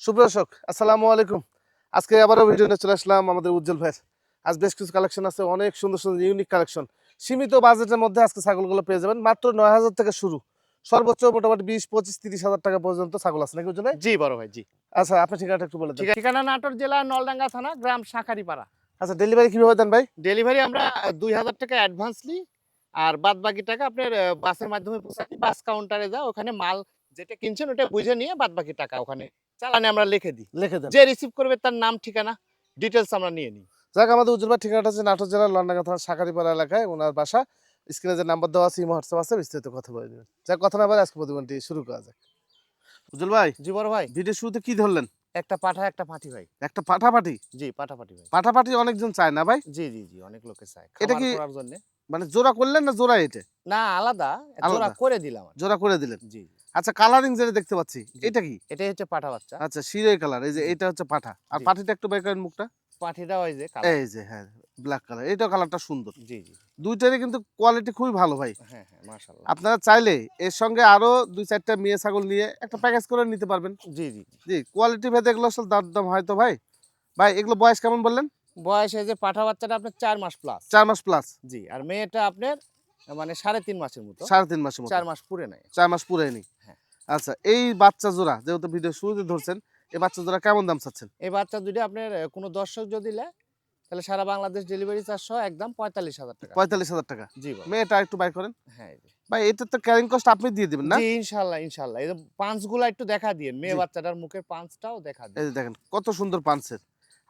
সুপ্রদর্শক আসসালামু আলাইকুম। আজকে আবারও ভিডিও নিয়ে চলে আসলাম আমাদের উজ্জ্বল ভাইয়ের। আজ বেশ কিছু কালেকশন আছে, অনেক সুন্দর সুন্দর ইউনিক কালেকশন। সীমিত বাজেটের মধ্যে আজকে ছাগলগুলো পেয়ে যাবেন, মাত্র ৯,০০০ থেকে শুরু। সর্বোচ্চ মোটামুটি ২০, ২৫, ৩০ হাজার টাকা পর্যন্ত ছাগল আছে নাকি উজ্জ্বল ভাই? জি বড় ভাই, জি। আচ্ছা, আপনার ঠিকানাটা একটু বলে দেন। ঠিকানা নাটোর জেলা নলডাঙ্গা থানা, গ্রাম শাঁখারীপাড়া। আচ্ছা, ডেলিভারি কিভাবে দেন ভাই? ডেলিভারি আমরা ২,০০০ টাকা অ্যাডভান্স নিই, আর বাদ বাকি টাকা আপনার বাসের মাধ্যমে পৌঁছাই। বাস কাউন্টারে যাও, ওখানে মাল যেটা কিনছেন ওটা বুঝে নিয়ে বাদ বাকি টাকা ওখানে চালানে আমরা লিখে দিই। লিখে দেন। যে রিসিভ করবে তার নাম ঠিকানা ডিটেলস আমরা নিয়ে নিই। যাক, আমাদের উজ্জ্বল ভাই ঠিকানাটা হচ্ছে নাটোর জেলার লন্ডাঙ্গা থানার শাঁখারীপাড়া এলাকায় ওনার বাসা। স্ক্রিনে যে নাম্বার দেওয়া আছে, ইমো হোয়াটসঅ্যাপ আছে, বিস্তারিত কথা বলে নেবেন। যাক, কথা না বলে আজকে প্রতিবেদনটি শুরু করা যাক। উজ্জ্বল ভাই, জি বড় ভাই, ভিডিও শুরুতে কি ধরলেন? একটা পাঠা একটা পাঠি ভাই। একটা পাঠাপাঠি। জি পাঠাপাঠি ভাই। পাঠাপাঠি অনেকজন চায় না ভাই? জি জি জি, অনেক লোকে চায় এটা খামার কি করার জন্য। মানে জোড়া করলেন না জোড়া এটা? না, আলাদা জোড়া আলাদা করে দিলাম। জোড়া করে দিলেন? জি জি। আচ্ছা, কালারিং যেটা দেখতে পাচ্ছি জি। এটা কি? এটাই হচ্ছে পাঠা বাচ্চা। আচ্ছা, শিরোই কালার। এই যে জি। এটা হচ্ছে পাঠা, আর জি। পাঠিটা একটু বের করেন মুখটা। পাঠিটা ওই যে কালো। এই যে হ্যাঁ, ব্ল্যাক কালার, এটাও কালারটা সুন্দর। জি জি। দুইটারই কিন্তু কোয়ালিটি খুবই ভালো ভাই। হ্যাঁ হ্যাঁ, মাশাআল্লাহ। আপনারা চাইলে এর সঙ্গে আরো ২-৪টা মেয়ে ছাগল নিয়ে একটা প্যাকেজ করে নিতে পারবেন। জি জি। জি, কোয়ালিটি ভেদে এগুলো আসলে দাম হয়তো ভাই। ভাই, এগুলো বয়স কেমন বললেন? বয়স এই যে পাঠা বাচ্চাটা আপনার ৪ মাস প্লাস। ৪ মাস প্লাস। জি, আর মেয়েটা আপনার মানে ৩.৫ মাসের মতো। ৩.৫ মাসের মতো। ৪ মাস পুরে নাই। ৪ মাস পুরায়নি। হ্যাঁ। আচ্ছা, এই বাচ্চা জোড়া যেহেতু ভিডিও শুরুতে ধরছেন, এই বাচ্চা জোড়া কেমন দাম চাচ্ছেন? এই বাচ্চা দুইটা আপনার কোনো দর্শক যদি নেয় তাহলে সারা বাংলাদেশ ডেলিভারি চার্জ সহ একদম ৪৫,০০০ টাকা। ৪৫,০০০ টাকা। জি বাবা। মেয়েটা একটু বাই করেন। হ্যাঁ এই যে। ভাই, এটার তো ক্যারিং কস্ট আপনি দিয়ে দিবেন না? জি ইনশাআল্লাহ ইনশাআল্লাহ। এই যে পাঁচগুলা একটু দেখা দিয়েন। জি। মেয়ে বাচ্চাটার মুখের পাঁচটাও দেখা এই দিন। যে দেখেন কত সুন্দর পাঞ্চের।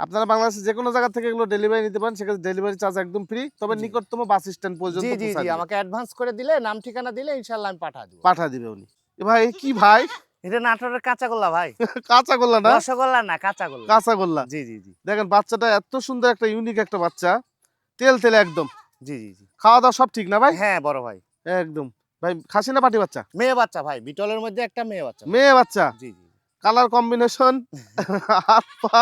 আপনারা বাংলাদেশের যেকোনো জায়গা থেকে এগুলো ডেলিভারি নিতে পারেন, সেক্ষেত্রে ডেলিভারি চার্জ একদম ফ্রি। তবে জি। নিকটতম বাস স্ট্যান্ড জি পর্যন্ত জি জি, পৌঁছায় দিবে। আমাকে অ্যাডভান্স করে দিলে নাম ঠিকানা দিলে ইনশাআল্লাহ আমি পাঠা দিব। পাঠা দিবে উনি। এ ভাই, এ কি ভাই? এটা নাটোরের কাঁচাগোল্লা ভাই। কাঁচাগোল্লা না? রসগোল্লা না, কাঁচাগোল্লা। কাঁচাগোল্লা। জি জি জি। দেখেন বাচ্চাটা এত সুন্দর, একটা ইউনিক একটা বাচ্চা। তেলতেলে একদম। জি জি জি। খাওয়া দাওয়া সব ঠিক না ভাই? হ্যাঁ বড় ভাই। একদম। ভাই, খাসি না পাঠি বাচ্চা? মেয়ে বাচ্চা ভাই, বিটলের মধ্যে একটা মেয়ে বাচ্চা ভাই। মেয়ে বাচ্চা। জি জি। কালার কম্বিনেশন, হাত পা,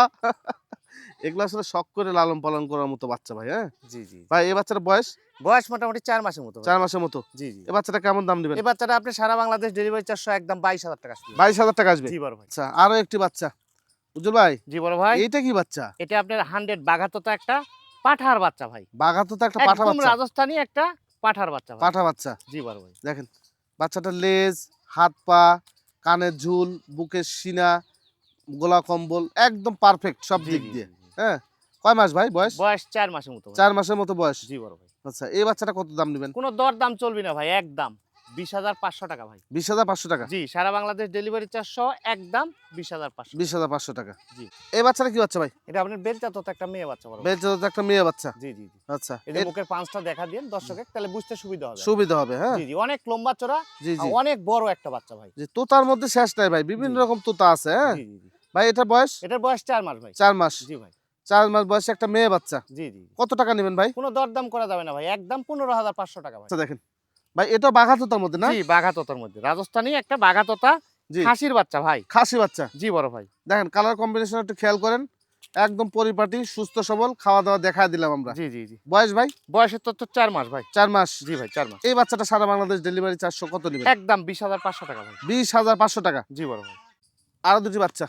এগুলো আসলে শখ করে লালন পালন করার মতো বাচ্চা ভাই। হ্যাঁ জি জি। ভাই, এই বাচ্চার বয়স বয়স মোটামুটি ৪ মাসের মতো ভাই। 4 মাসের মতো। জি জি। এই বাচ্চাটা কেমন দাম দিবেন? এই বাচ্চাটা আপনি সারা বাংলাদেশ ডেলিভারি চার্জ সহ একদম ২২,০০০ টাকা আসবে। 22,000 টাকা আসবে। জি বড় ভাই। আচ্ছা, আরো একটি বাচ্চা। উজ্জ্বল ভাই, জি বড় ভাই। এইটা কি বাচ্চা? এটা আপনার 100 বাঘাতোতা একটা পাঠার বাচ্চা ভাই। বাঘাতো তো একটা পাঠা একদম বাচ্চা। রাজস্থানী একটা পাঠার বাচ্চা ভাই। পাঠা বাচ্চা। জি বড় ভাই। দেখেন বাচ্চাটার লেজ, হাত পা, কানের ঝুল, বুকের সিনা, গলা কম্বল একদম পারফেক্ট সব জি দিক জি দিয়ে। জি, জি। হ্যাঁ, কয় মাস ভাই বয়স? বয়স ৪ মাসের মতো ভাই। 4 মাসের মতো বয়স। জি বড় ভাই। আচ্ছা, এই বাচ্চাটা কত দাম নেবেন? কোনো দর দাম চলবে না ভাই, একদম ২০,৫০০ টাকা ভাই। 20,500 টাকা। জি, সারা বাংলাদেশ ডেলিভারি চার্জ সহ একদম ২০,৫০০। 20,500 টাকা। জি। এই বাচ্চাটা কি বাচ্চা ভাই? এটা আপনার বেলচাতো একটা মেয়ে বাচ্চা বড় ভাই। বেলচা তো একটা মেয়ে বাচ্চা। জি জি জি। আচ্ছা, এই যে এর মুখের পাঁচটা দেখা দিন দর্শকের, তাহলে বুঝতে সুবিধা হবে। সুবিধা হবে। হ্যাঁ, জি জি, অনেক লম্বা চড়া, জি জি। অনেক বড় একটা বাচ্চা ভাই। যে তোতার মধ্যে শেষ নাই ভাই, বিভিন্ন জি। রকম তোতা আছে। হ্যাঁ জি জি জি। ভাই, এটা বয়স এটার বয়স ৪ মাস ভাই। 4 মাস। জি ভাই। 4 মাস বয়সে একটা মেয়ে বাচ্চা। জি জি। কত টাকা নেবেন ভাই? কোনো দরদাম করা যাবে না ভাই, একদম ১৫,৫০০ টাকা ভাই। আচ্ছা দেখেন ভাই, এটা বাঘা তোতার মধ্যে না? জি, বাঘা তোতার মধ্যে রাজস্থানী একটা বাঘা তোতা, জি, খাসির বাচ্চা ভাই। খাসি বাচ্চা। জি বড় ভাই। দেখেন কালার কম্বিনেশন একটু খেয়াল করেন। একদম পরিপাটি, সুস্থ সবল, খাওয়া দাওয়া দেখায় দিলাম আমরা। জি জি জি। বয়স ভাই? বয়সের তো ৪ মাস ভাই। 4 মাস। জি ভাই, ৪ মাস। এই বাচ্চাটা সারা বাংলাদেশ ডেলিভারি 400 কত নেবেন? একদম ২০,৫০০ টাকা ভাই। 20,500 টাকা। জি বড় ভাই। আরো দুটি বাচ্চা।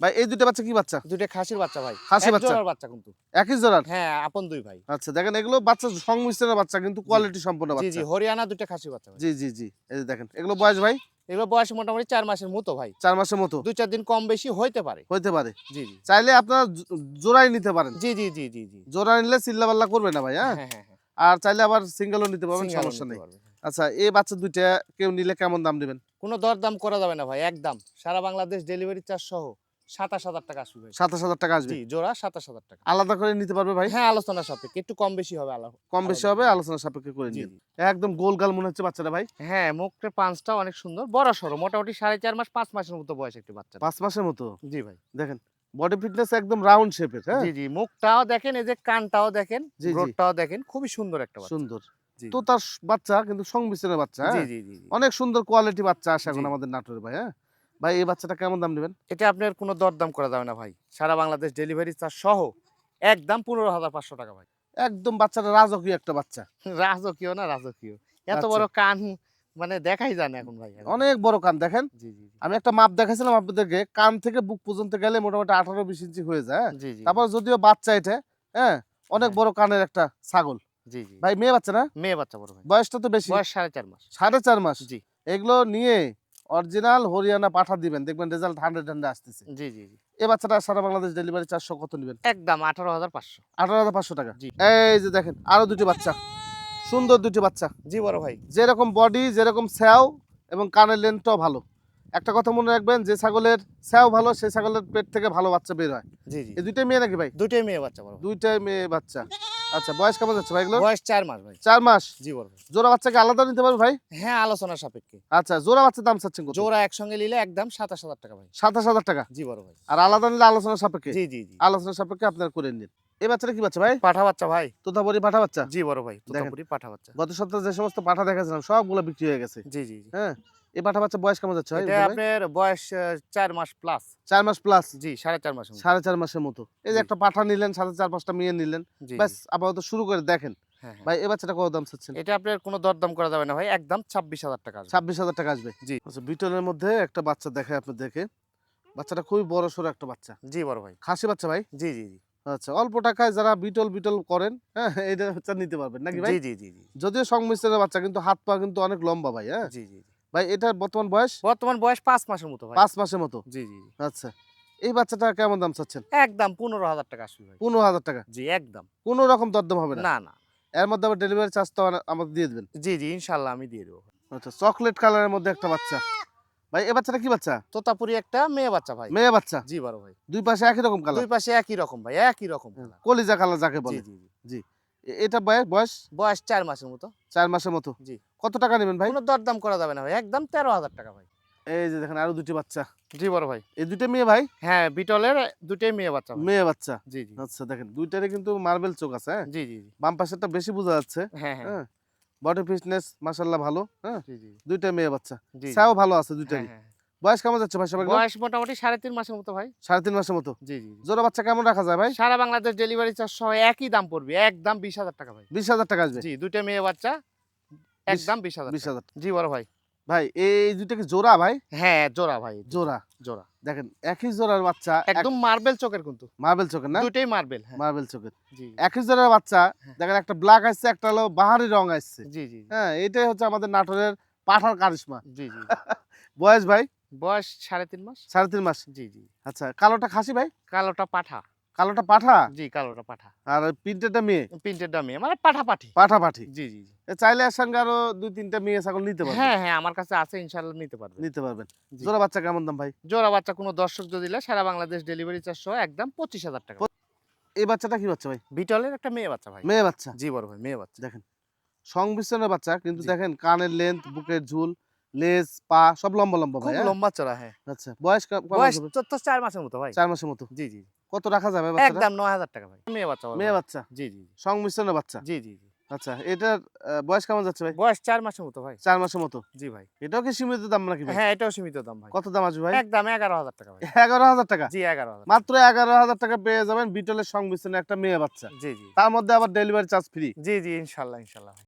ভাই, এই দুটো বাচ্চা কি বাচ্চা? দুইটা খাসির বাচ্চা ভাই। খাসি এক বাচ্চা? জোড়ার বাচ্চা কিন্তু। একই জোড়ার? হ্যাঁ, আপন দুই ভাই। আচ্ছা দেখেন, এগুলো বাচ্চা সংমিশ্রণের বাচ্চা, কিন্তু কোয়ালিটি সম্পন্ন জি বাচ্চা। জি, হরিয়ানা দুইটা খাসি বাচ্চা ভাই। জি জি জি। এই যে দেখেন, এগুলো বয়স ভাই? এগুলো বয়স মোটামুটি ৪ মাসের মতো ভাই। 4 মাসের মতো ২-৪ দিন কম বেশি হইতে পারে। হইতে পারে। জি জি। চাইলে আপনারা জোড়াই নিতে পারেন। জি জি জি জি জি। জোড়া নিলে চিল্লাপাল্লা করবে না ভাই। হ্যাঁ, হ্যাঁ হ্যাঁ হ্যাঁ। আর চাইলে আবার সিঙ্গেলও নিতে পারবেন, সিঙ্গেলও সমস্যা নিতে নেই। পারবে। আচ্ছা, এই বাচ্চা দুইটা কেউ নিলে কেমন দাম দিবেন? কোনো দরদাম করা যাবে না ভাই, একদম সারা বাংলাদেশ ডেলিভারি চার্জ সহ ২৭,০০০ টাকা আসবে ভাই। 27,000 টাকা আসবে। জি, জোড়া ২৭,০০০ টাকা। আলাদা করে নিতে পারবে ভাই? হ্যাঁ, আলোচনা সাপেক্ষে একটু কম বেশি হবে কম বেশি আলাদা। হবে, আলোচনা সাপেক্ষে করে জি নিন। জি। একদম গোলগাল মনে হচ্ছে বাচ্চাটা ভাই। হ্যাঁ, মুখের পাঁচটা অনেক সুন্দর। বড় সড়ো মোটামুটি ৪.৫ মাস ৫ মাসের মতো বয়স একটি বাচ্চা। 5 মাসের মতো। জি ভাই। দেখেন বডি ফিটনেস একদম রাউন্ড শেপের। হ্যাঁ, জি জি, মুখটাও দেখেন, এই যে কানটাও দেখেন, জি জি, গ্রোথটাও দেখেন, খুবই সুন্দর একটা বাচ্চা। সুন্দর। জি তো তার বাচ্চা কিন্তু সংমিশ্রণের বাচ্চা। জি হ্যাঁ, জি জি জি। অনেক সুন্দর কোয়ালিটি বাচ্চা আসে এখন জি। আমাদের নাটোরে ভাই। হ্যাঁ ভাই, এই বাচ্চাটা কেমন দাম নেবেন? এটা আপনার কোনো দরদাম করা যাবে না ভাই। সারা বাংলাদেশ ডেলিভারি চার্জ সহ একদম ১৫,৫০০ টাকা ভাই। একদম বাচ্চাটা রাজকীয় একটা বাচ্চা। রাজকীয় না রাজকীয়। এত আচ্ছা, বড় কান মানে দেখাই যায় না এখন ভাই। অনেক বড় কান দেখেন। জি, জি, জি। আমি একটা মাপ দেখাইছিলাম আপনাদেরকে, কান থেকে বুক পর্যন্ত গেলে মোটামুটি 18-20 ইঞ্চি হয়ে যায়, হ্যাঁ? জি, জি। তারপর যদিও বাচ্চা এটা, হ্যাঁ? অনেক হ্যাঁ। বড় কানের একটা ছাগল। জি, জি। ভাই মেয়ে বাচ্চা না? মেয়ে বাচ্চা বড় ভাই। বয়সটা তো বেশি। বয়স 4.5 মাস। 4.5 মাস। জি। এগুলো নিয়ে অরিজিনাল হরিয়ানা পাঠা দিবেন। দেখবেন রেজাল্ট 100 আসতেছে। জি, জি, জি। এই বাচ্চাটা সারা বাংলাদেশ ডেলিভারি চার্জ কত নিবেন? একদম 18,500। 18,500 টাকা। জি। এই যে দেখেন আরো দুটি বাচ্চা। সুন্দর দুটি বাচ্চা। জি বড় ভাই। যেরকম বডি, যেরকম স্যাও এবং কানের লেন্থটাও ভালো। একটা কথা মনে রাখবেন, যে ছাগলের স্যাও ভালো সেই ছাগলের পেট থেকে ভালো বাচ্চা বের হয়। জি, জি। এই দুইটাই মেয়ে নাকি ভাই? দুটোই মেয়ে বাচ্চা বড় ভাই। দুইটাই মেয়ে বাচ্চা। আচ্ছা, বয়স কেমন যাচ্ছে ভাই এগুলোর? বয়স 4 মাস ভাই। 4 মাস। জি বড় ভাই। জোড়া বাচ্চাকে আলাদা নিতে পারবে ভাই? হ্যাঁ, আলোচনা সাপেক্ষে। আচ্ছা, জোড়া বাচ্চার দাম চাচ্ছেন কত? জোড়া একসঙ্গে নিলে একদম 27,000 টাকা ভাই। 27,000 টাকা। জি বড় ভাই। আর আলাদা নিলে আলোচনা সাপেক্ষে? জি, জি, জি। আলোচনা সাপেক্ষে আপনারা করে নিন। এই বাচ্চাটা কি বাচ্চা ভাই? পাঠা বাচ্চা ভাই। তোতাপুরি পাঠা বাচ্চা? জি বড় ভাই। দেখেন। তোতাপুরি পাঠা বাচ্চা। গত সপ্তাহে যে সমস্ত পাঠা দেখাছিলাম সবগুলো বিক্রি হয়ে গেছে। জি, জি, জি। হ্যাঁ? এই পাঠা বাচ্চা বয়স কেমন যাচ্ছে ভাই? এটা উজ্জ্বল ভাই? আপনার বয়স 4 মাস প্লাস। 4 মাস প্লাস। জি, 4.5 মাসের মতো। 4.5 মাসের মতো। এই যে জি। একটা পাঠা নিলেন, সাথে 4-5টা মেয়ে নিলেন। জি, ব্যাস জি। আপাতত শুরু করে দেখেন। হ্যাঁ, হ্যাঁ। ভাই এই বাচ্চাটা কত দাম চাচ্ছেন? এটা আপনার কোনো দরদাম করা যাবে না ভাই। একদম 26,000 টাকা আসবে। 26,000 টাকা আসবে। জি। আচ্ছা, বিটলের মধ্যে একটা বাচ্চা দেখাই আপনাদেরকে। বাচ্চাটা খুবই বড়সড় একটা বাচ্চা। জি বড় ভাই। খাসি বাচ্চা ভাই? জি, জি, জি। আচ্ছা, অল্প টাকায় যারা বিটল করেন, হ্যাঁ? এইটা বাচ্চা নিতে পারবেন নাকি ভাই? জি, জি, জি, জি। যদিও সংমিশ্রণের বাচ্চা, কিন্তু হাত পা কিন্তু অনেক লম্বা ভাই, হ্যাঁ? জি, জি, জি। ভাই এটার বর্তমান বয়স? বর্তমান বয়স 5 মাসের মতো ভাই। 5 মাসের মতো। জি, জি, জি। আচ্ছা। এই বাচ্চাটা কেমন দাম চাচ্ছেন? একদম 15,000 টাকা আসবে ভাই। 15,000 টাকা। জি, একদম। কোন রকম দরদাম হবে না। না, না। এর মধ্যে আবার ডেলিভারি চার্জ তো আমাদের দিয়ে দিবেন। জি, জি, ইনশাআল্লাহ আমি দিয়ে দেব। আচ্ছা, চকলেট কালারের মধ্যে একটা বাচ্চা। ভাই এই বাচ্চাটা কি বাচ্চা? তোতাপুরি একটা মেয়ে বাচ্চা ভাই। মেয়ে বাচ্চা। জি বড় ভাই। দুই পাশে একই রকম কালার। দুই পাশে একই রকম ভাই, একই রকম কালার। কলিজা কালার যাকে জি, বলে। জি, জি। জি। এটা বয়স বয়স 4 মাসের মতো। 4 মাসের মতো। জি। কত টাকা নেবেন ভাই? কোনো দরদাম করা যাবে না ভাই। একদম 13,000 টাকা ভাই। এই যে দেখেন আরো দুটি বাচ্চা। জি বড় ভাই। এই দুইটা মেয়ে ভাই? হ্যাঁ, বিটলের দুটোই মেয়ে বাচ্চা ভাই। মেয়ে বাচ্চা। জি, জি। আচ্ছা, দেখেন দুইটারই কিন্তু মার্বেল চোখ আছে, হ্যাঁ? জি, জি, জি। বাম পাশেরটা বেশি বোঝা যাচ্ছে, হ্যাঁ, হ্যাঁ। হ্যাঁ? বডি ফিটনেস মাশাআল্লাহ ভালো, হ্যাঁ? জি, জি। দুইটা মেয়ে বাচ্চা। জি, জি। ছায়াও ভালো আছে হ্যাঁ, দুইটারই। হ্যাঁ। বয়স কেমন যাচ্ছে ভাই সবাইগুলো? বয়স মোটামুটি 3.5 মাসের মতো ভাই। 3.5 মাসের মতো। জি, জি, জি। জোড়া বাচ্চা কেমন রাখা যায় ভাই? সারা বাংলাদেশ ডেলিভারি চার্জ সহ একই দাম পড়বে। একদম 20,000 টাকা ভাই। 20,000 টাকা আসবে। জি, 2 টা মেয়ে বাচ্চা 20 একদম 20,000 টাকা। 20,000। জি বড় ভাই। ভাই এই দুইটা কি জোড়া ভাই? হ্যাঁ, জোড়া ভাই। জোড়া। জোড়া। দেখেন একই জোড়ার বাচ্চা, একদম মার্বেল চোখের কিন্তু। মার্বেল চোখের না? দুটোই মার্বেল। হ্যাঁ। মার্বেল চোখের। জি, একই জোড়ার বাচ্চা, হ্যাঁ। দেখেন একটা ব্ল্যাক আসছে, একটা হলো বাহারি রং আসছে। জি, জি, জি। হ্যাঁ, এটাই হচ্ছে আমাদের নাটোরের পাঠার কারিশমা। জি, জি। বয়স ভাই? বয়স 3.5 মাস। 3.5 মাস। জি, জি। আচ্ছা, কালোটা খাসি ভাই? কালোটা পাঠা। কালোটা পাঠা? জি, কালোটা পাঠা। আর প্রিন্টেডটা মেয়ে? প্রিন্টেডটা মেয়ে মানে পাঠাপাঠি। পাঠা পাঠি। জি, জি, জি। চাইলে এর সঙ্গে আরো 2-3টা মেয়ে ছাগল নিতে পারবেন। হ্যাঁ, হ্যাঁ, আমার কাছে আছে ইনশাআল্লাহ নিতে পারবে। নিতে পারবেন। জি। জোড়া বাচ্চা কেমন দাম ভাই? জোড়া বাচ্চা কোনো দর্শক যদি নেয় সারা বাংলাদেশ ডেলিভারি চার্জ সহ একদম 25,000 টাকা। এই বাচ্চাটা কি বাচ্চা ভাই? বিটলের একটা মেয়ে বাচ্চা ভাই। মেয়ে বাচ্চা। জি বড় ভাই, মেয়ে বাচ্চা। দেখেন সংমিশ্রণের বাচ্চা, কিন্তু জি। দেখেন কানের লেন্থ, বুকের ঝুল, লেজ, পা সব লম্বা লম্বা খুব ভাই, হ্যাঁ? লম্বা চড়া, হ্যাঁ। আচ্ছা, বয়স কেমন বয়স হবে? তো 4 মাসের মতো ভাই। 4 মাসের মতো। জি, জি। কত রাখা যাবে বাচ্চাটা? একদম 9,000 টাকা ভাই। মেয়ে বাচ্চা বড় মেয়ে ভাই। বাচ্চা, জি, জি, জি। সংমিশ্রণের বাচ্চা। জি, জি, জি। আচ্ছা, এটার বয়স কেমন যাচ্ছে ভাই? বয়স 4 মাসের মতো ভাই। 4 মাসের মতো। জি ভাই। এটাও কি সীমিত দাম নাকি ভাই? হ্যাঁ, এটাও সীমিত দাম ভাই। কত দাম আসবে ভাই? একদম 11,000 টাকা ভাই। 11,000 টাকা। জি, 11,000। মাত্র 11,000 টাকা পেয়ে যাবেন বিটলের সংমিশ্রণে একটা মেয়ে বাচ্চা। জি, জি। তার মধ্যে আবার ডেলিভারি চার্জ ফ্রি। জি, জি, ইনশাআল্লাহ, ইনশাআল্লাহ।